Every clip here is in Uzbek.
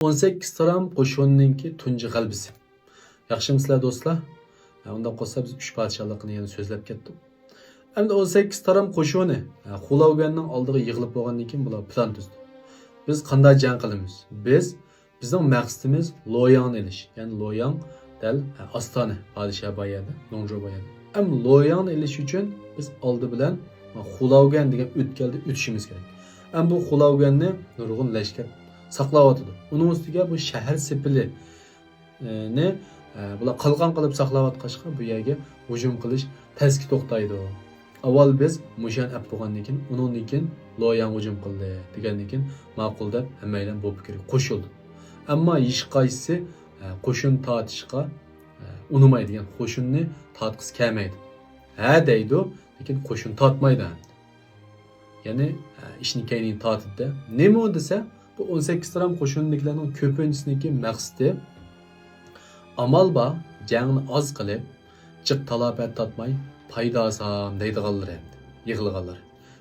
18 taram qo'shinninki tunji g'albisi. Yaxshimisizlar do'stlar? Unda qolsa biz 3 podshohlikni yana so'zlab ketdik. Endi 18 taram qo'shini Xulavganning oldiga yig'ilib bo'lgandan keyin bular plan tuzdi. Biz qanday jang qilamiz? Bizning maqsadimiz Loyangni elish. Ya'ni Loyang dal Ostona podshoh boyadi, Nongjo boyadi. Am Loyangni elish uchun biz oldi bilan Xulavgan degan o'tkalda o'tishimiz kerak. Am bu Xulavganni nurg'un lashkar saqlayotdi. Uning ustiga bu shahar sepili ne bular qalqon qilib saqlayotqachqa bu yerga hujum qilish tezki to'xtaydi. Avval biz mushan ap bo'lgandan keyin undan keyin Loyang hujum qildi degandan keyin ma'qul deb hammalar bu fikrga qo'shildi. Ammo hech qaysi qo'shin tortishga unumaydigan, qo'shinni tortqisi kelmaydi. Ha deydi, lekin qo'shin tortmaydi. Ya'ni ishni keynin tortdi. Nima desa bu 18 taram qo'shinliklarning ko'pinchisiniki maqsadi amal ba jangni oz qilib, jiq talafat tatmay paydasam deydiganlar endi, yig'ilganlar.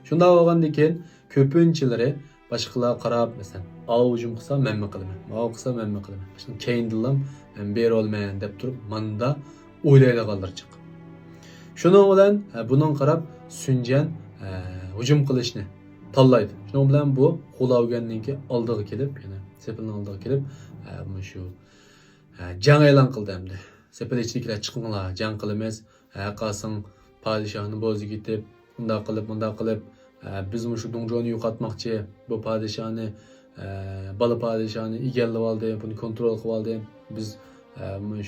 Shunda bo'lgandan keyin ko'pinchilari boshqalar qarab, masalan, hujum qilsa men nima qilaman, bu qilsa men nima qilaman. Shuni keyindilam men ber olmayman deb turib, manda o'ylaydiganlar chiq. Shuning bilan buning qarab Sunjan hujum qilishni tanlaydi. Shuning bilan bu Xulavganninki oldiga kelib, yana Sepilning oldiga kelib, shu jang e'lon qildi endi. Sepilchiliklar chiqinglar, jang qilamiz. Qasing podshohni bo'ziga ketib, bunday qilib biz shu Dongjoni yo'qotmoqchi, bu podshohni bola podshohni egallab oldi, buni kontrol qilib oldi. Biz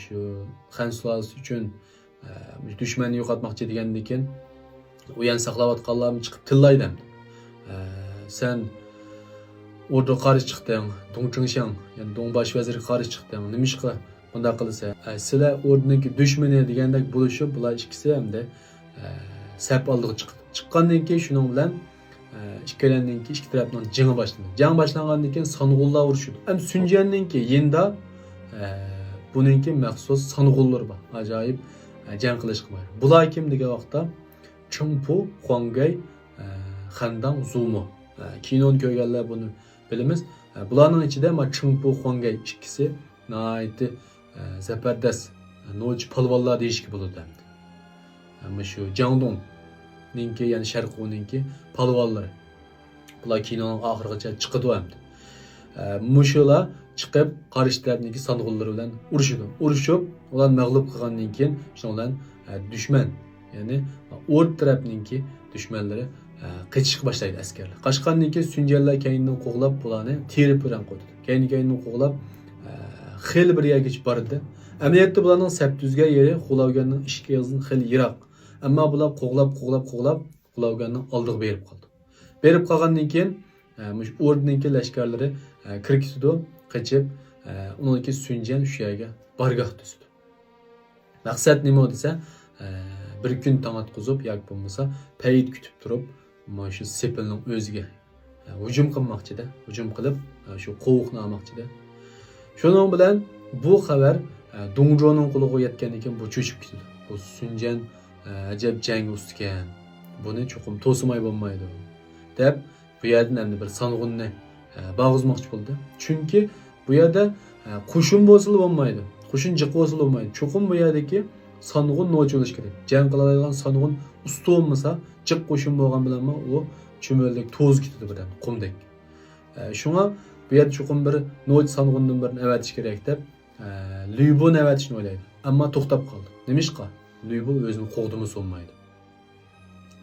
shu Xan sulolasi uchun dushmanni yo'qotmoqchi degandan keyin u yana saqlayotganlarni chiqib tillaydi. Sen orada qarshi chiqding, Dongchingshan, ya'ni Dongbash vaziri qarshi chiqding. Nima ish qilib bunday qilsa, sizlar o'rniki dushmani degandek bo'lishib, bular ikkisi hamda sap oldiga chiqdi. Chiqqandan keyin shuning bilan ikki tarafning jangi boshlandi. Jang boshlangandan keyin Song'ullar urushdi. Ham Sunjanninki yenda buningki maxsus Song'ullar bor. Ajoyib jang qilish qilmaydi. Bular kim degan vaqtda Chungpu, Huanggay, Xandang, Zumo. Kinoni ko'rganlar buni bilamiz. Bularning ichida Chungpu, Huanggay ikkisi nihoyatda zabardast no'ch polvonlar deyishga bo'ladi. Ammo shu Jangdong ninki, ya'ni Sharqo'ninki polvonlari. Bular kinoning oxirigacha chiqdi hamdi. Mushular chiqib qarshi tarafniki Song'ullar bilan urushib, ular mag'lub qilgandan keyin shundan dushman, ya'ni o'rt tarafninki dushmanlari qechishga boshlaydi askarlar. Qashqandan keyin Sunjanlar keyindan qo'g'lab bularni terib bilan qo'ydi. Keyindan qo'g'lab xil bir yerga bordi. Amaliyotda bularning sap tuzgan yeri Xulavganning ishga yozin xil yiroq. Ammo bular qo'g'lab Xulavganning oldiga berib qoldi. Berib qolgandan keyin mush o'rninki lashkarlari kirkitdi, qochib, uniki Sunjan shu yerga bargoh tuzdi. Maqsad nima desa, bir kun tong atqizib yoki bo'lmasa payt kutib turib, shu Sepilning o'ziga hujum qilmoqchida, hujum qilib shu qo'uqni olmoqchida. Shuning bilan bu xabar Dongjoning qo'liga yetgandan keyin bu cho'chib ketdi. Bu Sunjan ajab jang ustigan. Buni cho'qim to'simay bo'lmaydi deb bu yerdan endi bir Song'unni bag'izmoqchi bo'ldi. Chunki bu yerda qo'shin bo'lsa bo'lmaydi. Qo'shin jiq bo'lsa bo'lmaydi. Cho'qim bu yerdagi Song'un no'ch bo'lish kerak. Jang qiladigan Song'un usta bo'lmasa, jiq qo'shin bo'lgan bilanmi u cho'mildek to'z ketadi bilan qumdek. Shunga bu yerda cho'qim bir no'ch Song'undan birini avatish kerak deb Lübun avatishni o'ylaydi. Ammo to'xtab qoldi. Nima ish qildi? Lübun o'zini qo'g'dimi so'nmaydi.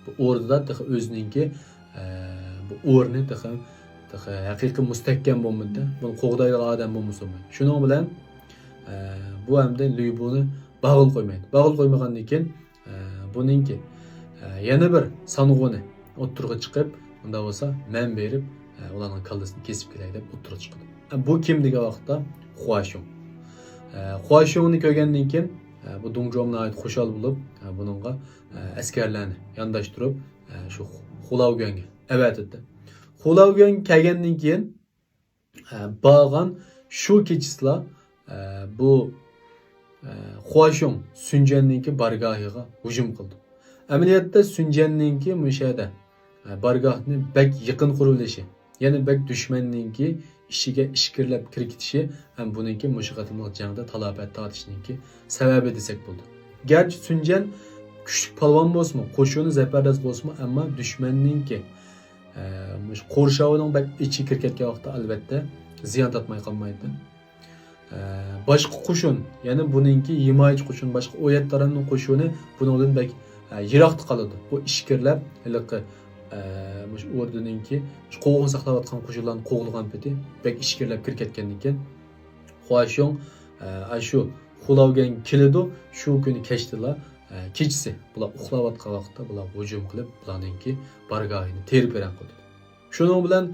Bu o'rnida o'zininki bu o'rni haqiqiy mustahkam bo'lmadi. Buni qo'g'daydigan odam bo'lmasa bo'lmaydi. Shuning bilan bu hamda Lübunni bag'il qo'ymaydi. Bag'il qo'ymagandan keyin buningki yana bir Song'uni o'ttirga chiqib, unda bo'lsa men berib ularning kallasini kesib kelay deb o'ttirga chiqdi. Bu kim degan vaqtda Huashong. Huashongni ko'rgandan keyin bu Dongjomga oid qo'shal bo'lib, buningga askarlarni yondashtirib shu Xulavganga avatdi. Xulavgan kelgandan keyin bag'an shu kechislar bu Huashong Sunjanninki bargohiga hujum qildi. Amaliyotda Sunjanninki mushada bargohni bak yaqin qurilishi, ya'ni bak dushmanninki ishiga ishkirlab kirgitishi ham buningki mushu qatimliq jangda talafot tortishningki sababi desak bo'ldi. Garchi Sunjan kuchli palvon bo'lsa, qo'shini zafardas bo'lsa, ammo dushmanninki qo'rshovining bak ichi kirib ketgan vaqtda albatta ziyon tortmay qolmaydi. Boshqa qo'shin, ya'ni buningki himoyachi qo'shin, boshqa o'yat tarafning qo'shini buningdan bak yiroqda qoladi. Bu ishkirlab iliqi mush o'rdininki qo'g'in saqlayotgan qo'shinlarni qo'g'ilgan peti bak ishkirlab kirib ketgandan keyin Huashong shu xulavgan keladi, shu kuni kechdilar. Kechisi bular uxlayotgan vaqtda bular hujum qilib, bularninki bargohini terib beran qildi. Shuning bilan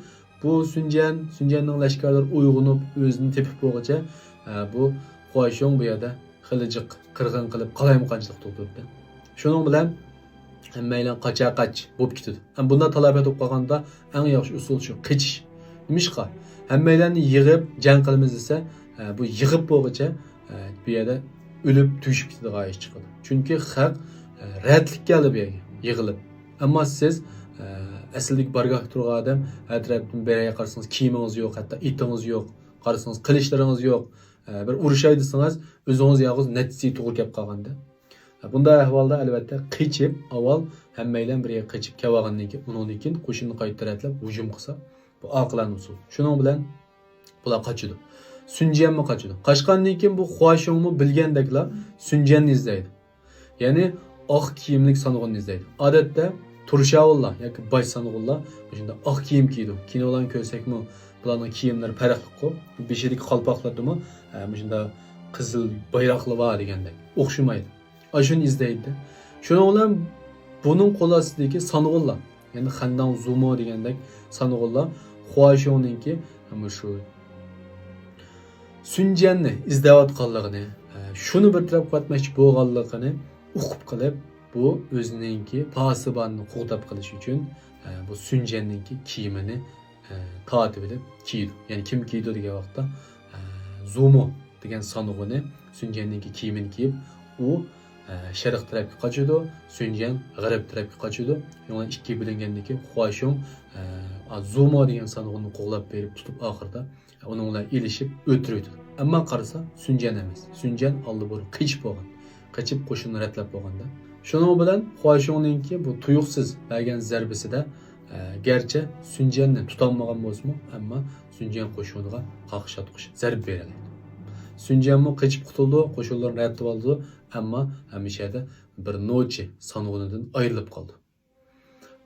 bu Sunjanning lashkarlari uyg'onib, o'zini tepib bo'lgacha bu Huashong bu yerda xilijiq qirg'in qilib qalaymaqanchilik tug'dirdi. Shuning bilan hammaylar qocha-qoch bo'lib ketdi. Bunda talafot bo'lib qolganda eng yaxshi usul shu qichish. Nimishqa? Hammaylarni yig'ib jang qilamiz desa, bu yig'ib bo'lgacha bu yerda o'lib tushib ketadigan ish chiqadi. Chunki xalq radlik keldi bu yerga yig'ilib. Ammo siz asldagi bargoh turgan odam atrofdan beriga qarasangiz kiyimingiz yo'q, hatto itingiz yo'q, qarasangiz qilishlaringiz yo'q. Bir urushay desangiz o'zingiz yog'iz natijasiga to'g'ri kelib qolganda. Bunday ahvolda albatta qichib, avval hammaylar birga qichib kelgandan keyin undan keyin qo'shinni qaytarib hujum qilsa, bu aqlan usul. Shuning bilan bular qochadi. Sunjanmi qochadi. Qochgandan keyin bu Huashongmi bilgandaklar Sunjanni izlaydi. Ya'ni oq kiyimlik sanog'ini izlaydi. Odatda Turshavullar yoki bosh sanog'ullar shunda oq kiyim kiydi. Kinolarni ko'rsakmi, bularning kiyimlari farqli-ku. Beshidagi qalpoqlardimi shunda qizil bayroqlar bor degandek. O'xshamaydi. Shuni izlaydi. Shuning bilan buning qo'l ostidagi sanog'ullar, ya'ni Xandan Zumo degandek sanog'ullar Huashongninki shu Sunjanni izlayotganligini, shuni bir taraf qatmoqchi bo'lganligini o'qib qilib, bu o'zininki pasibonni qo'g'dab qilish uchun bu Sunjanninki kiyimini tortib olib kiydi. Ya'ni kim kiydi degan vaqtda Zumo degan sanog'ini Sunjanninki kiyimini kiyib, u sharq tarafga qochadi, Sunjan g'arb tarafga qochadi. Yana ikki bilingandan keyin Huashong Zumo degan sanog'ini qo'g'lab berib tutib oxirida uni ular ilishib o'tirdi. Ammo qarasa Sunjan emas. Sunjan oldibor qichib bo'lgan. Qichib qo'shinni ratlab bo'lganda. Shuning bilan Huashongninki bu tuyuqsiz bergan zarbasida garchi Sunjanni tutolmagan bo'lsa-mu, ammo Sunjan qo'shiniga qaqshatqish zarb beradi. Sunjanmi qichib qutuldi, qo'shinlarni ratib oldi, ammo hamishada bir nochi sanog'idan ayrilib qoldi.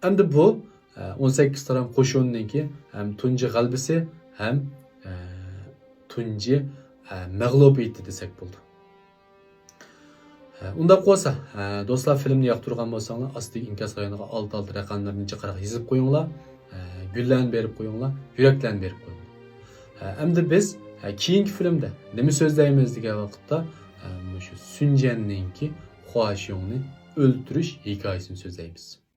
Endi bu 18 taram qo'shinninki ham tunji g'albisi ham tunji mag'lubiyati desak bo'ldi. Unda qo'sa, do'stlar, filmni yoqtirgan bo'lsanglar, ostiga inkas rayoniga alt raqamlarni chiqarib yozib qo'yinglar, gullarni berib qo'yinglar, yuraklarni berib qo'yinglar. Endi biz keyingi filmda nima so'zlaymiz degan vaqtda shu Sunjanninki Huashongni o'ldirish hikoyasini so'zlaymiz.